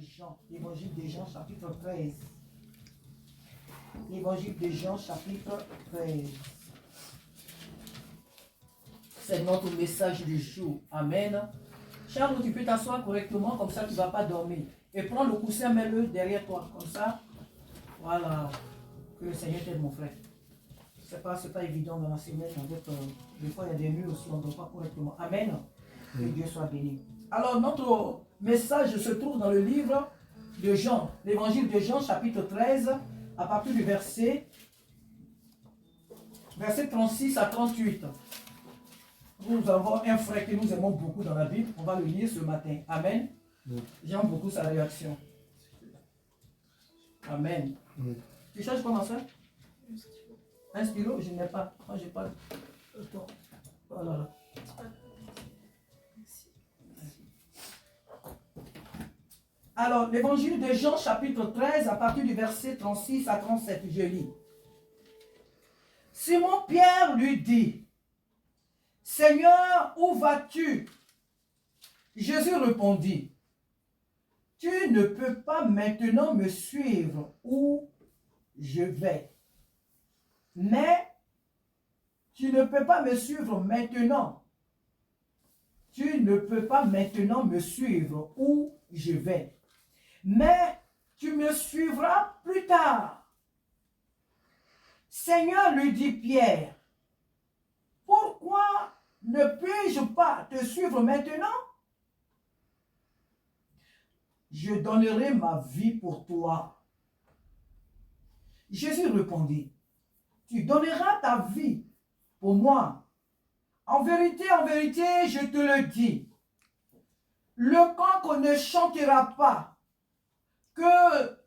Jean, l'évangile de Jean, chapitre 13. L'évangile de Jean, chapitre 13. C'est notre message du jour. Amen. Charles, tu peux t'asseoir correctement, comme ça tu ne vas pas dormir. Et prends le coussin, mets-le derrière toi, comme ça. Voilà. Que le Seigneur t'aide, mon frère. C'est pas évident dans la semaine. Des fois, il y a des nuits aussi, on ne dort pas correctement. Amen. Que Dieu soit béni. Alors, notre message se trouve dans le livre de Jean, l'évangile de Jean, chapitre 13, à partir du verset 36 à 38. Nous avons un frère que nous aimons beaucoup dans la Bible. On va le lire ce matin. Amen. J'aime beaucoup sa réaction. Amen. Tu cherches comment ça? Un stylo? Je n'ai pas. Moi, je n'ai pas. Attends. Voilà. Alors, l'évangile de Jean, chapitre 13, à partir du verset 36 à 37, je lis. Simon-Pierre lui dit, Seigneur, où vas-tu? Jésus répondit, tu ne peux pas maintenant me suivre où je vais. Mais tu ne peux pas me suivre maintenant. Tu ne peux pas maintenant me suivre où je vais. Mais tu me suivras plus tard. Seigneur, lui dit Pierre, pourquoi ne puis-je pas te suivre maintenant? Je donnerai ma vie pour toi. Jésus répondit, tu donneras ta vie pour moi. En vérité, je te le dis, le coq ne chantera pas que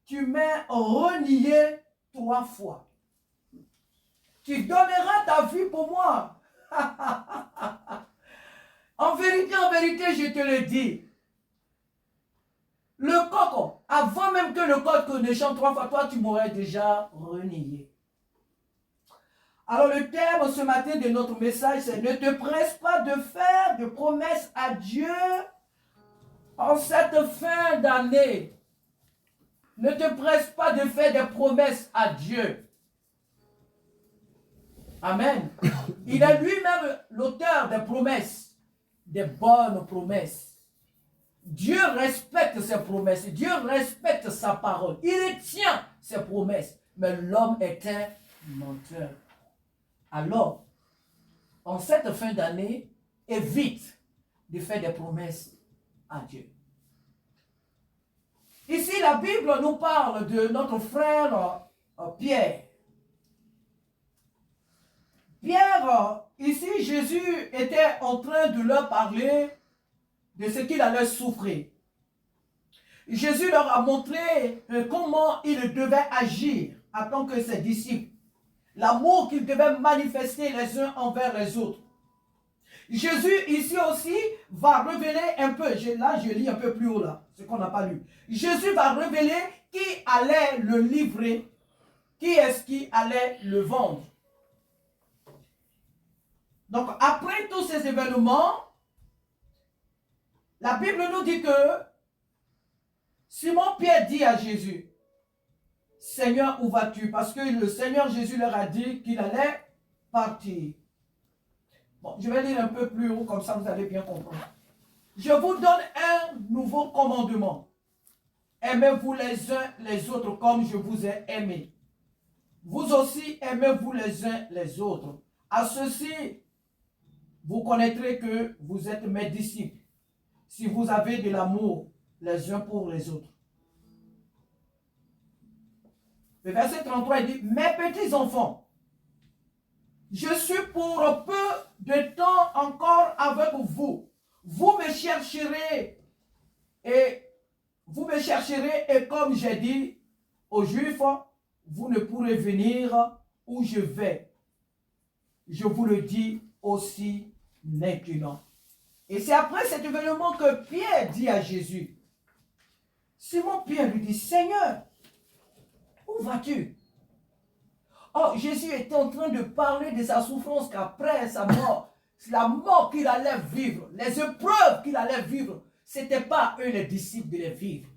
tu m'aies renié 3 fois. Tu donneras ta vie pour moi. En vérité, je te le dis. Le coq, avant même que le coq ne chante 3 fois, toi, tu m'aurais déjà renié. Alors le thème ce matin de notre message, c'est ne te presse pas de faire de promesses à Dieu en cette fin d'année. Ne te presse pas de faire des promesses à Dieu. Amen. Il est lui-même l'auteur des promesses, des bonnes promesses. Dieu respecte ses promesses. Dieu respecte sa parole. Il tient ses promesses. Mais l'homme est un menteur. Alors, en cette fin d'année, évite de faire des promesses à Dieu. Ici, la Bible nous parle de notre frère Pierre. Pierre, ici, Jésus était en train de leur parler de ce qu'il allait souffrir. Jésus leur a montré comment ils devaient agir en tant que ses disciples. L'amour qu'ils devaient manifester les uns envers les autres. Jésus ici aussi va révéler un peu, là je lis un peu plus haut là, ce qu'on n'a pas lu. Jésus va révéler qui allait le livrer, qui est-ce qui allait le vendre. Donc après tous ces événements, la Bible nous dit que Simon-Pierre dit à Jésus, Seigneur, où vas-tu? Parce que le Seigneur Jésus leur a dit qu'il allait partir. Bon, je vais lire un peu plus haut, comme ça vous allez bien comprendre. Je vous donne un nouveau commandement. Aimez-vous les uns les autres comme je vous ai aimé. Vous aussi aimez-vous les uns les autres. À ceci, vous connaîtrez que vous êtes mes disciples, si vous avez de l'amour les uns pour les autres. Le verset 33, il dit, mes petits enfants, je suis pour peu de temps encore avec vous. Vous me chercherez et comme j'ai dit aux Juifs, vous ne pourrez venir où je vais. Je vous le dis aussi maintenant. Et c'est après cet événement que Pierre dit à Jésus. Simon-Pierre lui dit, Seigneur, où vas-tu? Oh, Jésus était en train de parler de sa souffrance qu'après sa mort, la mort qu'il allait vivre, les épreuves qu'il allait vivre, ce n'était pas eux les disciples de les vivre.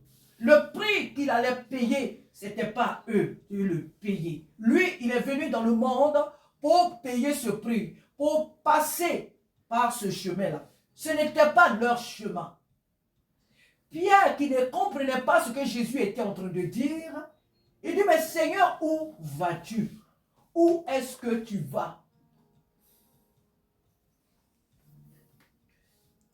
Le prix qu'il allait payer, ce n'était pas eux qui le payaient. Lui, il est venu dans le monde pour payer ce prix, pour passer par ce chemin-là. Ce n'était pas leur chemin. Pierre, qui ne comprenait pas ce que Jésus était en train de dire, il dit, mais Seigneur, où vas-tu? Où est-ce que tu vas?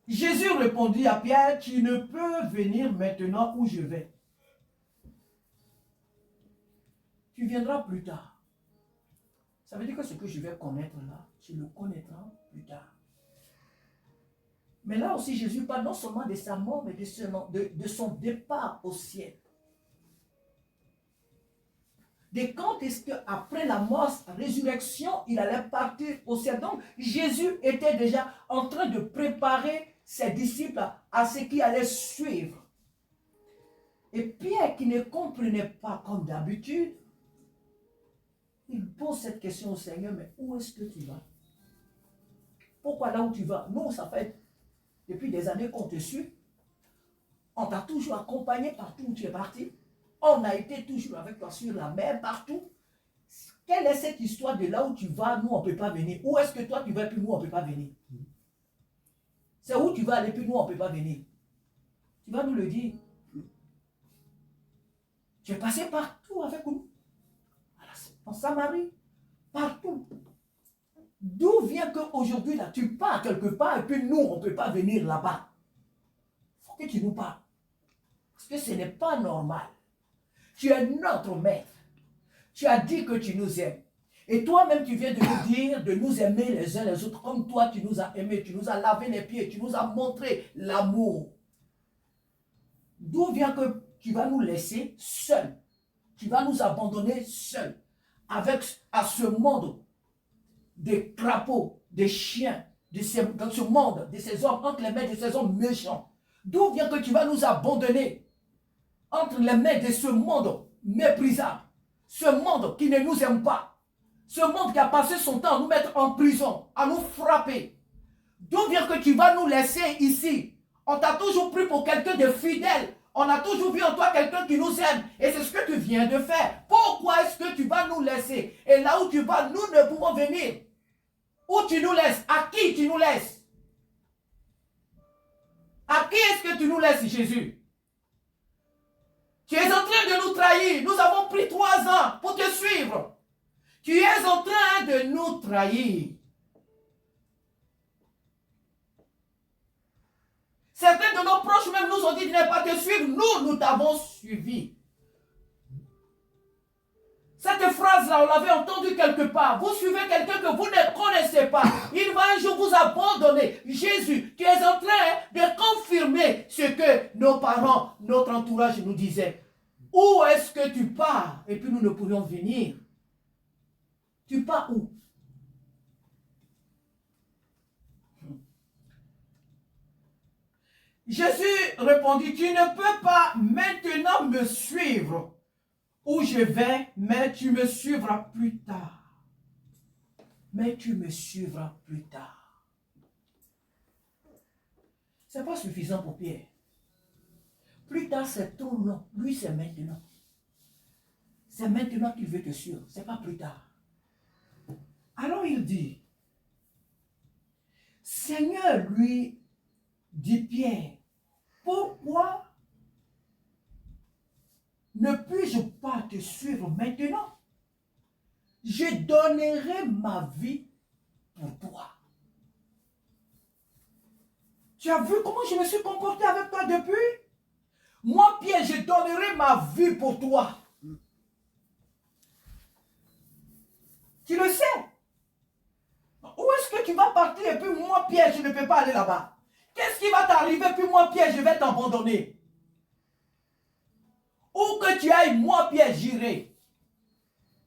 Jésus répondit à Pierre, tu ne peux venir maintenant où je vais. Tu viendras plus tard. Ça veut dire que ce que je vais connaître là, tu le connaîtras plus tard. Mais là aussi, Jésus parle non seulement de sa mort, mais de son départ au ciel. De quand est-ce qu'après la mort, la résurrection, il allait partir au ciel. Donc, Jésus était déjà en train de préparer ses disciples à ce qui allait suivre. Et Pierre, qui ne comprenait pas comme d'habitude, il pose cette question au Seigneur, mais où est-ce que tu vas? Pourquoi là où tu vas? Nous, ça fait depuis des années qu'on te suit. On t'a toujours accompagné partout où tu es parti. On a été toujours avec toi sur la mer, partout. Quelle est cette histoire de là où tu vas, nous on ne peut pas venir? Où est-ce que toi tu vas, puis nous on ne peut pas venir? C'est où tu vas aller, puis nous on ne peut pas venir? Tu vas nous le dire. Tu es passé partout avec nous. En Samarie, partout. D'où vient qu'aujourd'hui, là, tu pars quelque part et puis nous, on ne peut pas venir là-bas? Il faut que tu nous parles. Parce que ce n'est pas normal. Tu es notre maître. Tu as dit que tu nous aimes. Et toi-même, tu viens de nous dire de nous aimer les uns les autres comme toi, tu nous as aimés. Tu nous as lavé les pieds. Tu nous as montré l'amour. D'où vient que tu vas nous laisser seuls? Tu vas nous abandonner seuls. À ce monde des crapauds, des chiens, dans ce monde, de ces hommes, entre les mains de ces hommes méchants. D'où vient que tu vas nous abandonner entre les mains de ce monde méprisable, ce monde qui ne nous aime pas, ce monde qui a passé son temps à nous mettre en prison, à nous frapper. D'où vient que tu vas nous laisser ici? On t'a toujours pris pour quelqu'un de fidèle. On a toujours vu en toi quelqu'un qui nous aime. Et c'est ce que tu viens de faire. Pourquoi est-ce que tu vas nous laisser? Et là où tu vas, nous ne pouvons venir. Où tu nous laisses? À qui tu nous laisses? À qui est-ce que tu nous laisses, Jésus? Tu es en train de nous trahir. Nous avons pris 3 ans pour te suivre. Tu es en train de nous trahir. Certains de nos proches même nous ont dit de ne pas te suivre. Nous t'avons suivi. Cette phrase-là, on l'avait entendue quelque part. Vous suivez quelqu'un que vous ne connaissez pas. Il va un jour vous abandonner. Jésus, tu es en train de confirmer ce que nos parents, notre entourage nous disaient. Où est-ce que tu pars? Et puis nous ne pourrions venir. Tu pars où? Jésus répondit, tu ne peux pas maintenant me suivre où je vais, mais tu me suivras plus tard. Mais tu me suivras plus tard. Ce n'est pas suffisant pour Pierre. Plus tard, c'est trop long. Lui, c'est maintenant. C'est maintenant qu'il veut te suivre. Ce n'est pas plus tard. Alors il dit, Seigneur, lui, dit Pierre, pourquoi ne puis-je pas te suivre maintenant? Je donnerai ma vie pour toi. Tu as vu comment je me suis comporté avec toi depuis? Moi, Pierre, je donnerai ma vie pour toi. Tu le sais. Où est-ce que tu vas partir et puis moi, Pierre, je ne peux pas aller là-bas? Qu'est-ce qui va t'arriver puis moi, Pierre, je vais t'abandonner? Où que tu ailles, moi, Pierre, j'irai.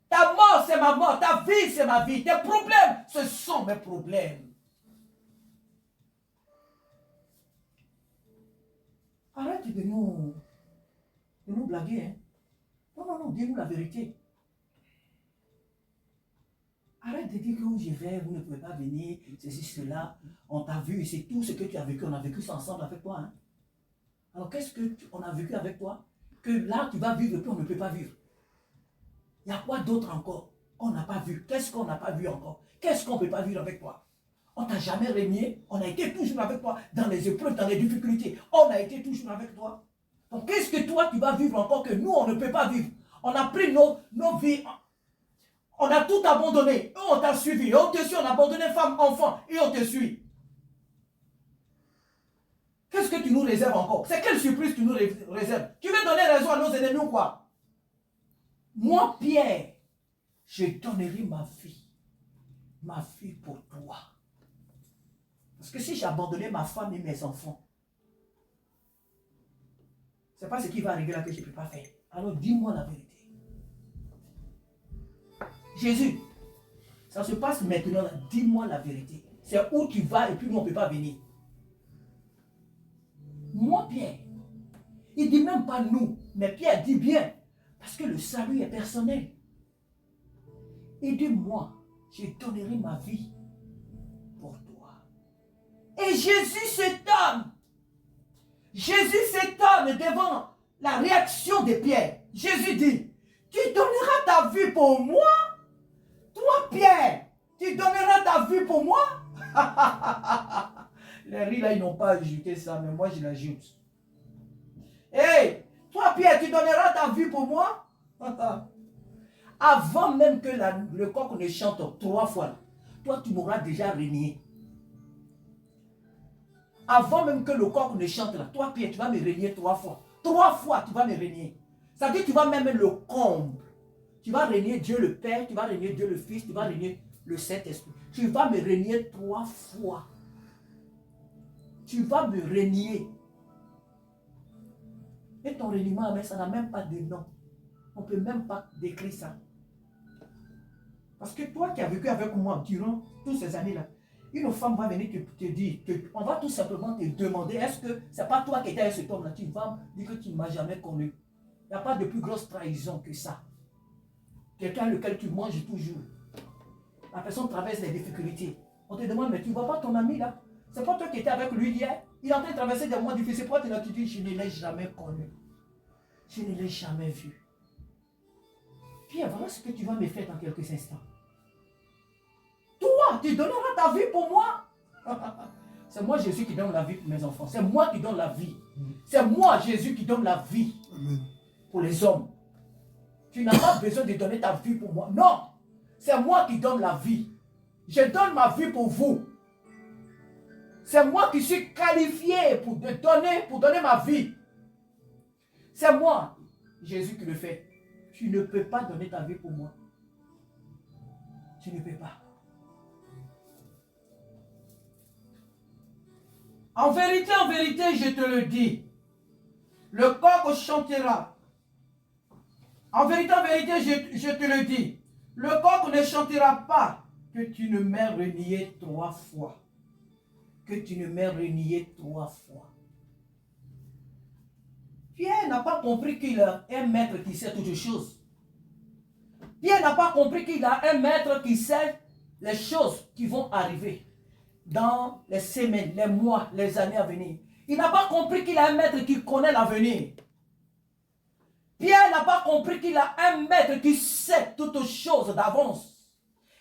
Ta mort, c'est ma mort. Ta vie, c'est ma vie. Tes problèmes, ce sont mes problèmes. Arrête de nous blaguer. Hein? Non, dis-nous la vérité. Arrête de dire que où je vais, vous ne pouvez pas venir, ceci, cela. On t'a vu, c'est tout ce que tu as vécu. On a vécu ça ensemble avec toi. Hein? Alors, qu'est-ce qu'on a vécu avec toi? que là, tu vas vivre et puis on ne peut pas vivre. Il y a quoi d'autre encore qu'on n'a pas vu? Qu'est-ce qu'on n'a pas vu encore? Qu'est-ce qu'on ne peut pas vivre avec toi? On t'a jamais régné. On a été toujours avec toi dans les épreuves, dans les difficultés. On a été toujours avec toi. Donc, qu'est-ce que toi, tu vas vivre encore que nous, on ne peut pas vivre? On a pris nos vies. On a tout abandonné. Et on t'a suivi. Et on te suit. On a abandonné femme, enfant. Et on te suit. Qu'est-ce que tu nous réserves encore? C'est quelle surprise tu nous réserves? Tu veux donner raison à nos ennemis ou quoi? Moi, Pierre, je donnerai ma vie pour toi. Parce que si j'ai abandonné ma femme et mes enfants, ce n'est pas ce qui va arriver là que je ne peux pas faire. Alors dis-moi la vérité. Jésus, ça se passe maintenant, dis-moi la vérité. C'est où tu vas et puis nous on ne peut pas venir. Moi, Pierre, il ne dit même pas nous, mais Pierre dit bien, parce que le salut est personnel. Aide-moi, je donnerai ma vie pour toi. Et Jésus s'étonne devant la réaction de Pierre. Jésus dit, tu donneras ta vie pour moi? Toi, Pierre, tu donneras ta vie pour moi? Les riz là, ils n'ont pas ajouté ça, mais moi je l'ajoute. Hey, toi, Pierre, tu donneras ta vie pour moi? Avant même que le coq ne chante 3 fois, toi, tu m'auras déjà régné. Avant même que le coq ne chante là, toi, Pierre, tu vas me régner 3 fois. 3 fois, tu vas me régner. Ça veut dire que tu vas même le comble. Tu vas régner Dieu le Père, tu vas régner Dieu le Fils, tu vas régner le Saint-Esprit. Tu vas me régner 3 fois. Tu vas me régner. Et ton régnement, ça n'a même pas de nom. On ne peut même pas décrire ça. Parce que toi qui as vécu avec moi durant toutes ces années-là, une femme va venir te dire, on va tout simplement te demander, est-ce que ce n'est pas toi qui étais avec cet homme-là? Tu vas dire que tu ne m'as jamais connu. Il n'y a pas de plus grosse trahison que ça. Quelqu'un avec lequel tu manges toujours. La personne traverse des difficultés. On te demande, mais tu ne vois pas ton ami là? C'est pas toi qui étais avec lui hier? Il est en train de traverser des moments difficiles. Pourquoi tu dis, je ne l'ai jamais connu? Je ne l'ai jamais vu. Puis voilà ce que tu vas me faire dans quelques instants. Toi, tu donneras ta vie pour moi? C'est moi Jésus qui donne la vie pour mes enfants. C'est moi qui donne la vie. C'est moi Jésus qui donne la vie pour les hommes. Tu n'as pas besoin de donner ta vie pour moi. Non, c'est moi qui donne la vie. Je donne ma vie pour vous. C'est moi qui suis qualifié pour donner ma vie. C'est moi, Jésus, qui le fait. Tu ne peux pas donner ta vie pour moi. Tu ne peux pas. En vérité, je te le dis. Le coq chantera. En vérité, je te le dis. Le coq ne chantera pas que tu ne m'aies renié 3 fois. Que tu ne m'aies renié 3 fois. Pierre n'a pas compris qu'il a un maître qui sait toutes les choses. Pierre n'a pas compris qu'il a un maître qui sait les choses qui vont arriver dans les semaines, les mois, les années à venir. Il n'a pas compris qu'il a un maître qui connaît l'avenir. Pierre n'a pas compris qu'il a un maître qui sait toutes choses d'avance.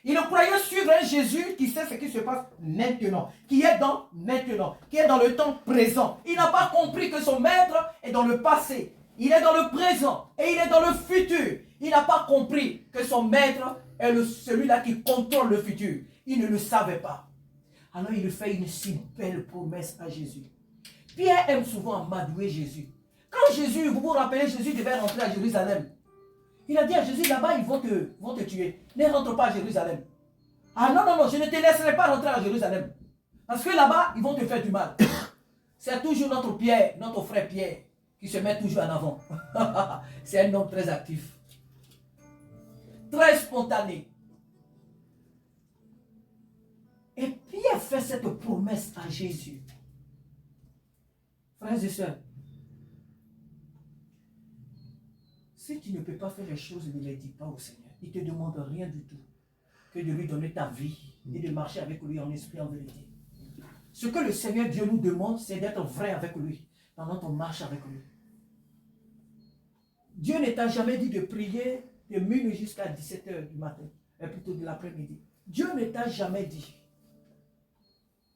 Il croyait suivre un Jésus qui sait ce qui se passe maintenant, qui est dans maintenant, qui est dans le temps présent. Il n'a pas compris que son maître est dans le passé, il est dans le présent et il est dans le futur. Il n'a pas compris que son maître est celui-là qui contrôle le futur. Il ne le savait pas. Alors il fait une si belle promesse à Jésus. Pierre aime souvent amadouer Jésus. Quand Jésus, vous vous rappelez, Jésus devait rentrer à Jérusalem. Il a dit à Jésus, là-bas, ils vont te tuer. Ne rentre pas à Jérusalem. Ah non, non, non, je ne te laisserai pas rentrer à Jérusalem. Parce que là-bas, ils vont te faire du mal. C'est toujours notre frère Pierre, qui se met toujours en avant. C'est un homme très actif. Très spontané. Et Pierre fait cette promesse à Jésus. Frères et sœurs, si tu ne peux pas faire les choses, ne les dis pas au Seigneur. Il ne te demande rien du tout que de lui donner ta vie et de marcher avec lui en esprit, en vérité. Ce que le Seigneur Dieu nous demande, c'est d'être vrai avec lui dans notre marche avec lui. Dieu ne t'a jamais dit de prier de minuit jusqu'à 17h du matin, et plutôt de l'après-midi. Dieu ne t'a jamais dit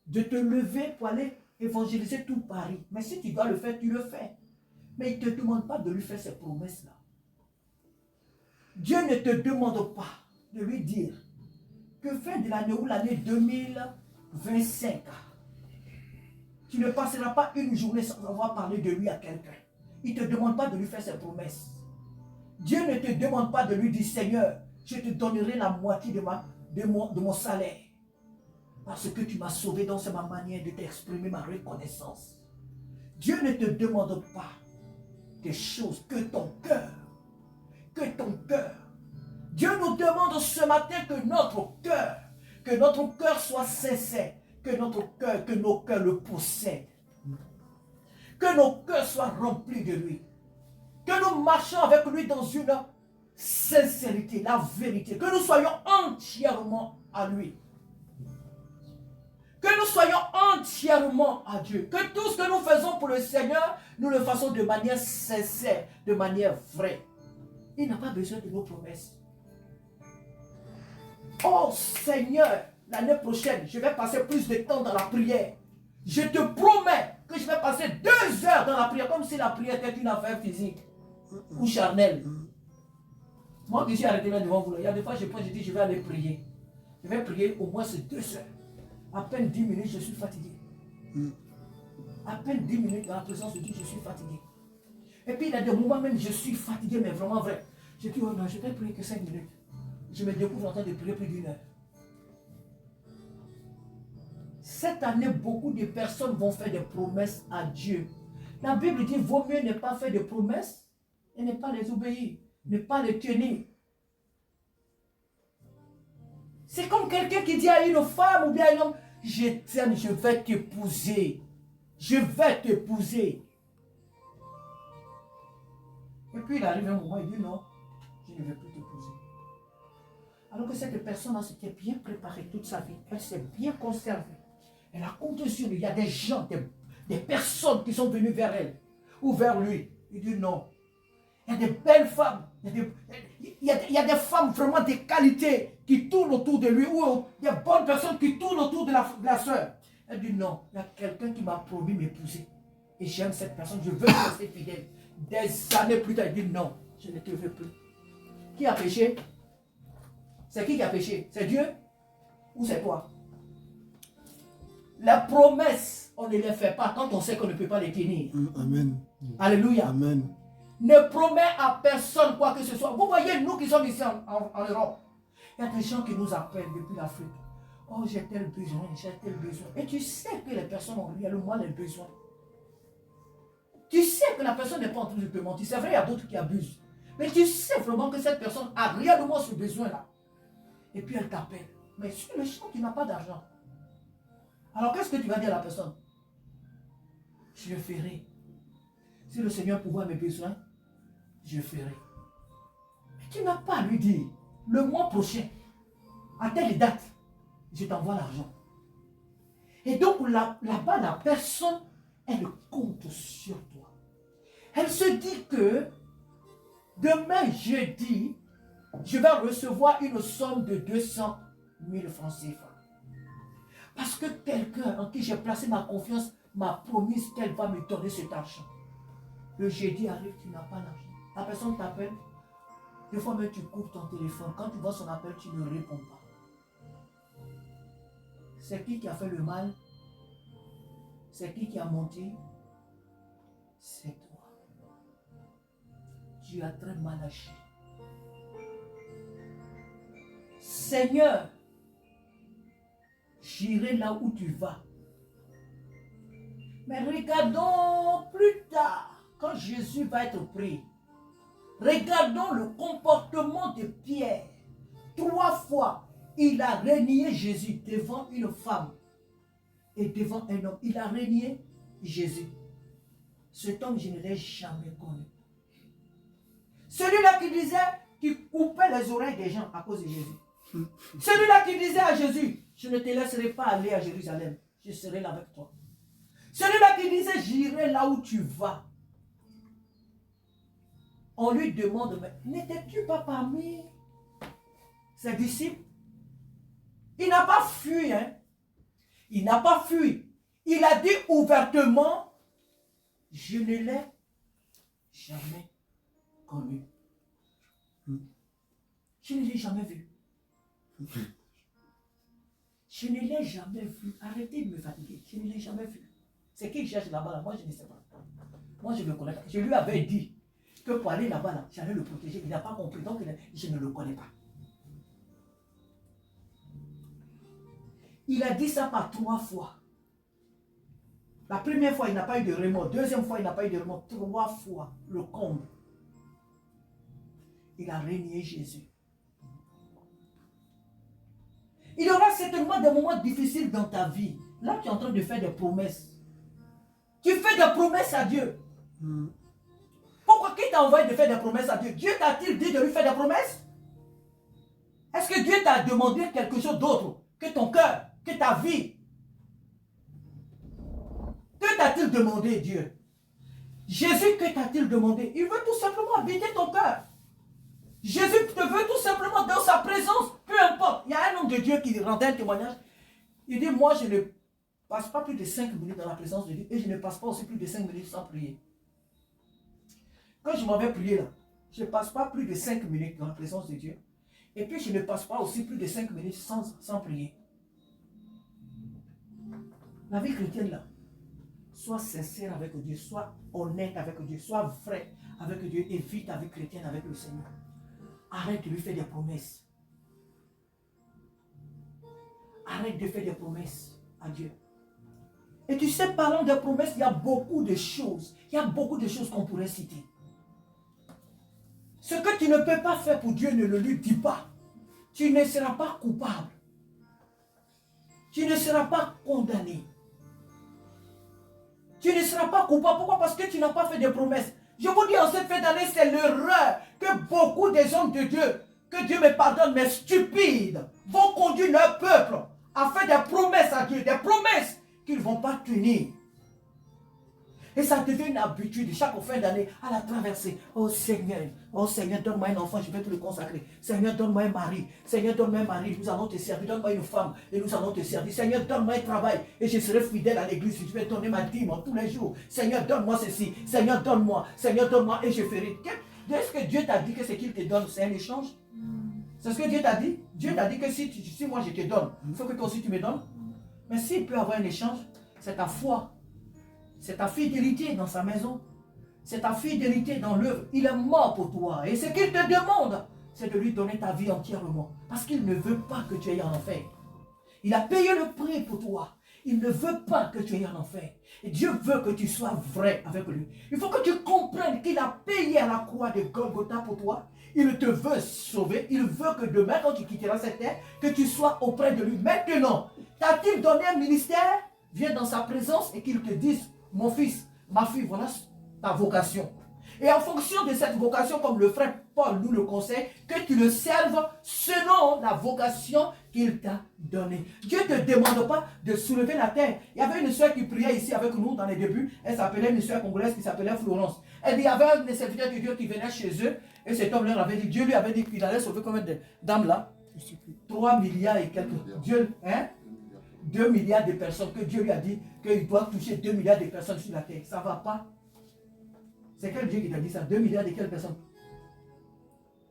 de te lever pour aller évangéliser tout Paris. Mais si tu dois le faire, tu le fais. Mais il ne te demande pas de lui faire ces promesses-là. Dieu ne te demande pas de lui dire que fin de l'année ou l'année 2025, tu ne passeras pas une journée sans avoir parlé de lui à quelqu'un. Il ne te demande pas de lui faire ses promesses. Dieu ne te demande pas de lui dire, Seigneur, je te donnerai la moitié de mon salaire. Parce que tu m'as sauvé, donc c'est ma manière de t'exprimer ma reconnaissance. Dieu ne te demande pas des choses que ton cœur. Que ton cœur. Dieu nous demande ce matin que notre cœur soit sincère, que nos cœurs le possèdent. Que nos cœurs soient remplis de lui. Que nous marchions avec lui dans une sincérité, la vérité. Que nous soyons entièrement à lui. Que nous soyons entièrement à Dieu. Que tout ce que nous faisons pour le Seigneur, nous le fassons de manière sincère, de manière vraie. Il n'a pas besoin de nos promesses. Oh Seigneur, l'année prochaine, je vais passer plus de temps dans la prière. Je te promets que je vais passer 2 heures dans la prière, comme si la prière était une affaire physique ou charnelle. Moi qui suis arrêté là devant vous, il y a des fois je dis je vais aller prier. Je vais prier au moins 2 heures. À peine 10 minutes, je suis fatigué. À peine 10 minutes dans la présence de Dieu, je suis fatigué. Et puis il y a des moments même, je suis fatigué, mais vraiment vrai. Je dis, oh non, je vais prier que 5 minutes. Je me découvre en train de prier plus d'1 heure. Cette année, beaucoup de personnes vont faire des promesses à Dieu. La Bible dit, vaut mieux ne pas faire de promesses et ne pas les obéir, ne pas les tenir. C'est comme quelqu'un qui dit à une femme ou bien à un homme, je t'aime, je vais t'épouser. Je vais t'épouser. Et puis il arrive un moment, il dit non, je ne vais plus t'épouser. Alors que cette personne s'était bien préparée toute sa vie. Elle s'est bien conservée. Elle a compté sur lui. Il y a des gens, des personnes qui sont venues vers elle ou vers lui. Il dit non. Il y a des belles femmes. Il y a des femmes vraiment de qualité qui tournent autour de lui. Ou il y a de bonnes personnes qui tournent autour de la soeur. Elle dit non. Il y a quelqu'un qui m'a promis m'épouser. Et j'aime cette personne. Je veux rester fidèle. Des années plus tard, il dit non. Je ne te veux plus. Qui a péché? C'est qui a péché? C'est Dieu ou c'est toi? Les promesses, on ne les fait pas quand on sait qu'on ne peut pas les tenir. Amen. Alléluia. Amen. Ne promets à personne quoi que ce soit. Vous voyez, nous qui sommes ici en Europe, il y a des gens qui nous appellent depuis l'Afrique. Oh, j'ai tel besoin, j'ai tel besoin. Et tu sais que les personnes ont réellement les besoins. Tu sais que la personne n'est pas en train de te mentir. C'est vrai, il y a d'autres qui abusent. Mais tu sais vraiment que cette personne a réellement ce besoin-là. Et puis elle t'appelle. Mais sur le champ, tu n'as pas d'argent. Alors qu'est-ce que tu vas dire à la personne? Je ferai. Si le Seigneur pourvoit mes besoins, je ferai. Mais tu n'as pas à lui dire, le mois prochain, à telle date, je t'envoie l'argent. Et donc là-bas, la personne, elle compte sur toi. Elle se dit que demain, jeudi, je vais recevoir une somme de 200 000 francs CFA. Parce que quelqu'un en qui j'ai placé ma confiance m'a promis qu'elle va me donner cet argent. Le jeudi arrive, tu n'as pas l'argent. La personne t'appelle. Des fois même tu coupes ton téléphone. Quand tu vois son appel, tu ne réponds pas. C'est qui a fait le mal? C'est qui a menti? C'est toi. Tu as très mal agi. Seigneur, j'irai là où tu vas. Mais regardons plus tard, quand Jésus va être pris. Regardons le comportement de Pierre. 3 fois, il a renié Jésus devant une femme et devant un homme. Il a renié Jésus. Cet homme, je ne l'ai jamais connu. Celui-là qui disait, qui coupait les oreilles des gens à cause de Jésus. Celui-là qui disait à Jésus, je ne te laisserai pas aller à Jérusalem, je serai là avec toi. Celui-là qui disait, j'irai là où tu vas. On lui demande, mais n'étais-tu pas parmi ses disciples? Il n'a pas fui, hein. Il n'a pas fui. Il a dit ouvertement, je ne l'ai jamais connu. Je ne l'ai jamais vu. Je ne l'ai jamais vu. Arrêtez de me fatiguer. Je ne l'ai jamais vu. C'est qui cherche là-bas, là? Moi je ne sais pas. Moi je ne le connais pas. Je lui avais dit que pour aller là-bas, là, j'allais le protéger. Il n'a pas compris. Donc je ne le connais pas. Il a dit ça par 3 fois. La première fois, il n'a pas eu de remords. Deuxième fois, il n'a pas eu de remords. 3 fois, le comble. Il a renié Jésus. Il y aura certainement des moments difficiles dans ta vie. Là, tu es en train de faire des promesses. Tu fais des promesses à Dieu. Pourquoi qui t'a envoyé de faire des promesses à Dieu? Dieu t'a-t-il dit de lui faire des promesses? Est-ce que Dieu t'a demandé quelque chose d'autre que ton cœur, que ta vie? Que t'a-t-il demandé, Dieu? Jésus, que t'a-t-il demandé? Il veut tout simplement habiter ton cœur. Jésus te veut tout simplement dans sa présence, peu importe. Il y a un homme de Dieu qui rendait un témoignage. Il dit, moi je ne passe pas plus de 5 minutes dans la présence de Dieu et je ne passe pas aussi plus de 5 minutes sans prier. Quand je m'en vais prier là, je ne passe pas plus de 5 minutes dans la présence de Dieu. Et puis je ne passe pas aussi plus de 5 minutes sans prier. La vie chrétienne là, sois sincère avec Dieu, sois honnête avec Dieu, sois vrai avec Dieu et vis ta vie chrétienne avec le Seigneur. Arrête de lui faire des promesses. Arrête de faire des promesses à Dieu. Et tu sais, parlant de promesses, il y a beaucoup de choses. Il y a beaucoup de choses qu'on pourrait citer. Ce que tu ne peux pas faire pour Dieu, ne le lui dis pas. Tu ne seras pas coupable. Tu ne seras pas condamné. Tu ne seras pas coupable. Pourquoi? Parce que tu n'as pas fait de promesses. Je vous dis en cette fin d'année, c'est l'erreur que beaucoup des hommes de Dieu, que Dieu me pardonne, mais stupides, vont conduire leur peuple à faire des promesses à Dieu, des promesses qu'ils ne vont pas tenir. Et ça devient une habitude chaque fin d'année à la traversée. Oh Seigneur, donne-moi un enfant, je vais te le consacrer. Seigneur, donne-moi un mari. Seigneur, donne-moi un mari, nous allons te servir. Donne-moi une femme et nous allons te servir. Seigneur, donne-moi un travail et je serai fidèle à l'église. Je vais donner ma dîme tous les jours. Seigneur, donne-moi ceci. Seigneur, donne-moi et je ferai. Est-ce que Dieu t'a dit que ce qu'il te donne, c'est un échange? C'est ce que Dieu t'a dit? Dieu t'a dit que si moi je te donne, il faut que toi aussi tu me donnes. Mais s'il peut avoir un échange, c'est ta foi. C'est ta fidélité dans sa maison. C'est ta fidélité dans l'œuvre. Il est mort pour toi. Et ce qu'il te demande, c'est de lui donner ta vie entièrement. Parce qu'il ne veut pas que tu ailles en enfer. Il a payé le prix pour toi. Il ne veut pas que tu ailles en enfer. Et Dieu veut que tu sois vrai avec lui. Il faut que tu comprennes qu'il a payé à la croix de Golgotha pour toi. Il te veut sauver. Il veut que demain, quand tu quitteras cette terre, que tu sois auprès de lui. Maintenant, t'a-t-il donné un ministère? Viens dans sa présence et qu'il te dise, mon fils, ma fille, voilà ta vocation. Et en fonction de cette vocation, comme le frère Paul nous le conseille, que tu le serves selon la vocation qu'il t'a donnée. Dieu ne te demande pas de soulever la terre. Il y avait une soeur qui priait ici avec nous dans les débuts. Elle s'appelait une soeur congolaise qui s'appelait Florence. Elle dit, il y avait un des serviteurs de Dieu qui venait chez eux. Et cet homme leur avait dit, Dieu lui avait dit qu'il allait sauver combien de dames là? 3 milliards et quelques. Dieu, hein? 2 milliards de personnes, que Dieu lui a dit qu'il doit toucher 2 milliards de personnes sur la terre. Ça ne va pas. C'est quel Dieu qui t'a dit ça? 2 milliards de quelles personnes?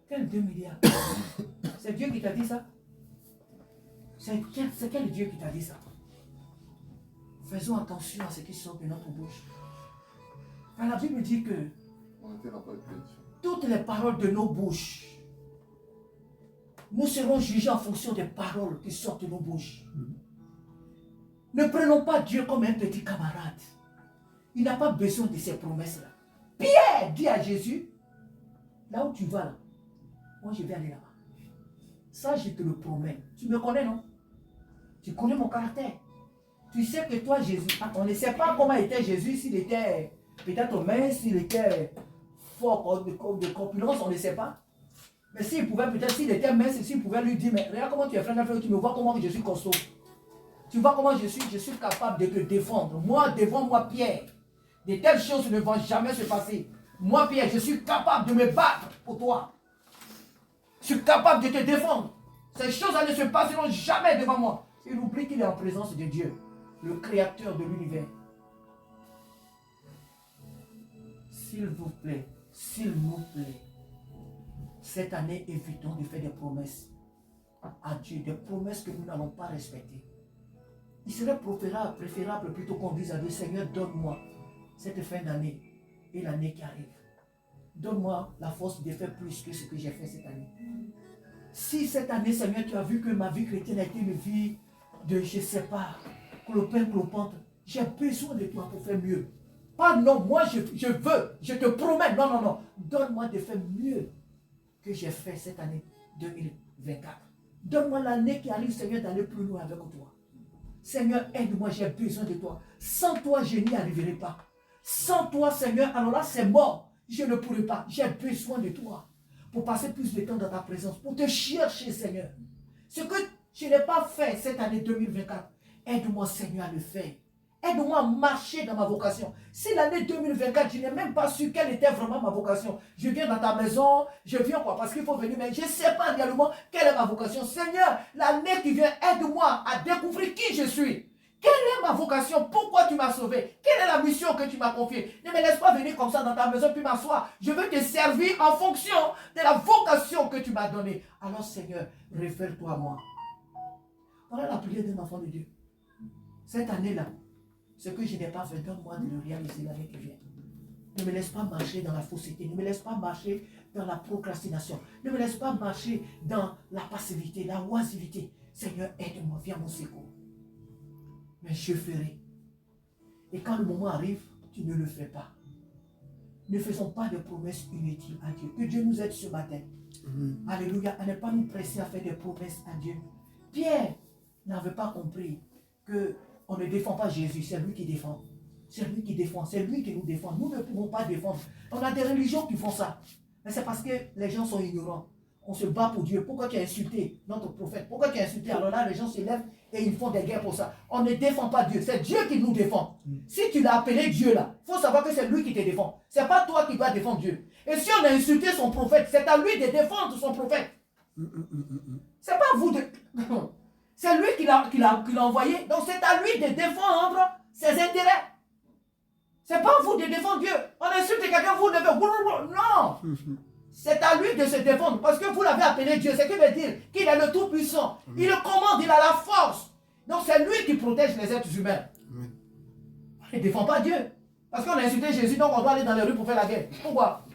Quel 2 milliards? C'est Dieu qui t'a dit ça? C'est quel Dieu qui t'a dit ça? Faisons attention à ce qui sort de notre bouche. Car la Bible dit que toutes les paroles de nos bouches, nous serons jugés en fonction des paroles qui sortent de nos bouches. Ne prenons pas Dieu comme un petit camarade. Il n'a pas besoin de ces promesses-là. Pierre dit à Jésus, là où tu vas là, moi je vais aller là-bas. Ça je te le promets. Tu me connais, non? Tu connais mon caractère. Tu sais que toi Jésus, on ne sait pas comment était Jésus, s'il était peut-être mince, s'il était fort de corpulence, on ne sait pas. Mais s'il pouvait peut-être, s'il était mince, s'il pouvait lui dire, mais regarde comment tu es frère, tu me vois comment je suis costaud. Tu vois comment je suis capable de te défendre. Moi, devant moi, Pierre, de telles choses ne vont jamais se passer. Moi, Pierre, je suis capable de me battre pour toi. Je suis capable de te défendre. Ces choses-là ne se passeront jamais devant moi. Il oublie qu'il est en présence de Dieu, le créateur de l'univers. S'il vous plaît, s'il nous plaît, cette année, évitons de faire des promesses à Dieu, des promesses que nous n'allons pas respecter. Il serait préférable plutôt qu'on dise à Dieu, Seigneur, donne-moi cette fin d'année et l'année qui arrive. Donne-moi la force de faire plus que ce que j'ai fait cette année. Si cette année, Seigneur, tu as vu que ma vie chrétienne a été une vie de, je ne sais pas, clopin-clopante, j'ai besoin de toi pour faire mieux. Pas non, moi je veux, je te promets, non, non, non. Donne-moi de faire mieux que j'ai fait cette année 2024. Donne-moi l'année qui arrive, Seigneur, d'aller plus loin avec toi. Seigneur, aide-moi, j'ai besoin de toi. Sans toi, je n'y arriverai pas. Sans toi, Seigneur, alors là, c'est mort. Je ne pourrai pas. J'ai besoin de toi pour passer plus de temps dans ta présence, pour te chercher, Seigneur. Ce que je n'ai pas fait cette année 2024, aide-moi, Seigneur, à le faire. Aide-moi à marcher dans ma vocation. Si l'année 2024, je n'ai même pas su quelle était vraiment ma vocation. Je viens dans ta maison, je viens quoi? Parce qu'il faut venir, mais je ne sais pas réellement quelle est ma vocation. Seigneur, l'année qui vient, aide-moi à découvrir qui je suis. Quelle est ma vocation? Pourquoi tu m'as sauvé? Quelle est la mission que tu m'as confiée? Ne me laisse pas venir comme ça dans ta maison puis m'asseoir. Je veux te servir en fonction de la vocation que tu m'as donnée. Alors Seigneur, révèle-toi à moi. Voilà la prière d'un enfant de Dieu. Cette année-là, ce que je n'ai pas fait, donne-moi de le réaliser l'année qui vient. Ne me laisse pas marcher dans la fausseté. Ne me laisse pas marcher dans la procrastination. Ne me laisse pas marcher dans la passivité, la oisivité. Seigneur, aide-moi, viens à mon secours. Mais je ferai. Et quand le moment arrive, tu ne le fais pas. Ne faisons pas de promesses inutiles à Dieu. Que Dieu nous aide ce matin. Alléluia. À ne pas nous presser à faire des promesses à Dieu. Pierre n'avait pas compris que on ne défend pas Jésus, c'est lui qui défend. C'est lui qui défend, c'est lui qui nous défend. Nous ne pouvons pas défendre. On a des religions qui font ça. Mais c'est parce que les gens sont ignorants. On se bat pour Dieu. Pourquoi tu as insulté notre prophète? Pourquoi tu as insulté? Alors là, les gens se lèvent et ils font des guerres pour ça. On ne défend pas Dieu. C'est Dieu qui nous défend. Si tu l'as appelé Dieu là, il faut savoir que c'est lui qui te défend. Ce n'est pas toi qui dois défendre Dieu. Et si on a insulté son prophète, c'est à lui de défendre son prophète. C'est pas vous de... C'est lui qui l'a envoyé. Donc c'est à lui de défendre ses intérêts. C'est pas vous de défendre Dieu. On insulte quelqu'un, vous devez... Non. C'est à lui de se défendre. Parce que vous l'avez appelé Dieu. C'est ce qui veut dire qu'il est le Tout-Puissant. Il le commande, il a la force. Donc c'est lui qui protège les êtres humains. Il ne défend pas Dieu. Parce qu'on a insulté Jésus, donc on doit aller dans les rues pour faire la guerre. Pourquoi?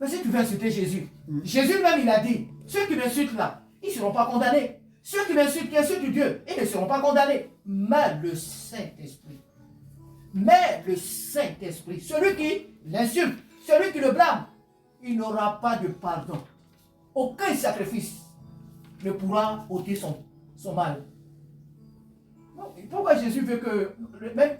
Mais si tu veux insulter Jésus, Jésus même il a dit, ceux qui m'insultent là, ils ne seront pas condamnés. Ceux qui m'insultent, qui insultent Dieu, ils ne seront pas condamnés. Mais le Saint-Esprit, celui qui l'insulte, celui qui le blâme, il n'aura pas de pardon. Aucun sacrifice ne pourra ôter son mal. Non, pourquoi Jésus veut que,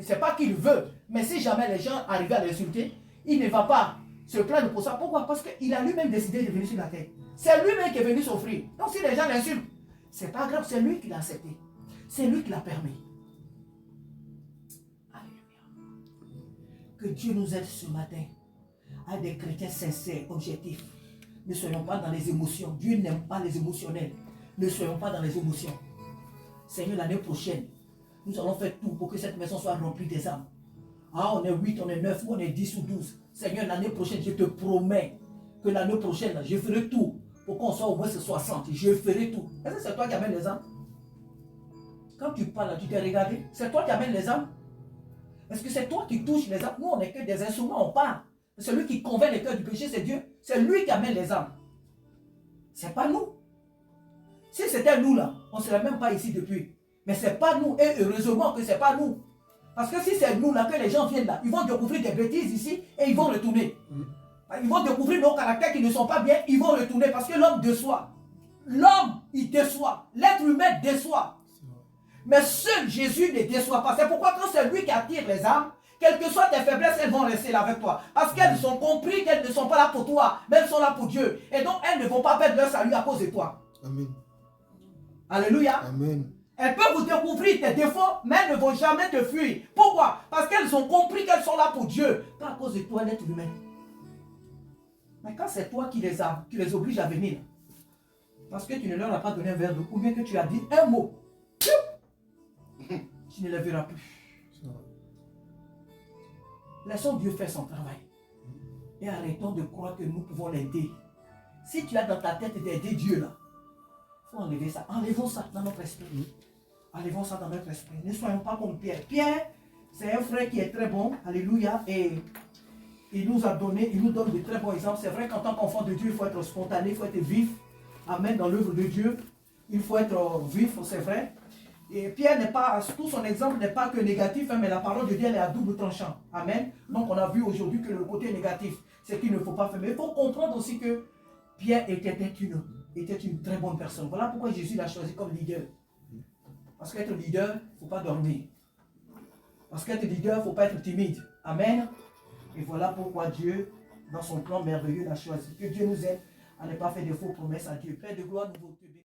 c'est pas qu'il veut, mais si jamais les gens arrivent à l'insulter, il ne va pas se plaindre pour ça. Pourquoi? Parce qu'il a lui-même décidé de venir sur la terre. C'est lui-même qui est venu s'offrir. Donc si les gens l'insultent, c'est pas grave, c'est lui qui l'a accepté. C'est lui qui l'a permis. Alléluia. Que Dieu nous aide ce matin à des chrétiens sincères, objectifs. Ne soyons pas dans les émotions. Dieu n'aime pas les émotionnels. Ne soyons pas dans les émotions. Seigneur, l'année prochaine, nous allons faire tout pour que cette maison soit remplie des âmes. Ah, on est 8, on est 9, on est 10 ou 12. Seigneur, l'année prochaine, je te promets que l'année prochaine, je ferai tout pour qu'on soit au moins 60. Je ferai tout. Est-ce que c'est toi qui amènes les âmes? Quand tu parles, tu t'es regardé. C'est toi qui amènes les âmes? Est-ce que c'est toi qui touches les âmes? Nous, on n'est que des instruments, on parle. Celui qui convainc les cœurs du péché, c'est Dieu. C'est lui qui amène les âmes. C'est pas nous. Si c'était nous là, on ne serait même pas ici depuis. Mais c'est pas nous. Et heureusement que c'est pas nous. Parce que si c'est nous là, que les gens viennent là, ils vont découvrir des bêtises ici et ils vont retourner. Ils vont découvrir nos caractères qui ne sont pas bien, ils vont retourner parce que l'homme déçoit. L'homme, il déçoit. L'être humain déçoit. Mais seul Jésus ne déçoit pas. C'est pourquoi quand c'est lui qui attire les âmes, quelles que soient tes faiblesses, elles vont rester là avec toi. Parce qu'elles ont compris qu'elles ne sont pas là pour toi, mais elles sont là pour Dieu. Et donc elles ne vont pas perdre leur salut à cause de toi. Amen. Alléluia. Amen. Elles peuvent vous découvrir tes défauts, mais elles ne vont jamais te fuir. Pourquoi? Parce qu'elles ont compris qu'elles sont là pour Dieu, pas à cause de toi, l'être humain. Mais quand c'est toi qui les obliges à venir, parce que tu ne leur as pas donné un verre d'eau, ou bien que tu as dit un mot, tu ne les verras plus. Laissons Dieu faire son travail. Et arrêtons de croire que nous pouvons l'aider. Si tu as dans ta tête d'aider Dieu là, il faut enlever ça. Enlevons ça dans notre esprit. Enlevons ça dans notre esprit. Ne soyons pas comme Pierre. Pierre, c'est un frère qui est très bon. Alléluia. Et il nous donne de très bons exemples. C'est vrai qu'en tant qu'enfant de Dieu, il faut être spontané, il faut être vif. Amen. Dans l'œuvre de Dieu, il faut être vif, c'est vrai. Et Pierre n'est pas, tout son exemple n'est pas que négatif, hein, mais la parole de Dieu elle est à double tranchant. Amen. Donc on a vu aujourd'hui que le côté négatif, c'est qu'il ne faut pas faire. Mais il faut comprendre aussi que Pierre était une très bonne personne. Voilà pourquoi Jésus l'a choisi comme leader. Parce qu'être leader, il ne faut pas dormir. Parce qu'être leader, il ne faut pas être timide. Amen. Et voilà pourquoi Dieu, dans son plan merveilleux, l'a choisi. Que Dieu nous aide à ne pas faire de faux promesses à Dieu. Père de gloire, nous vous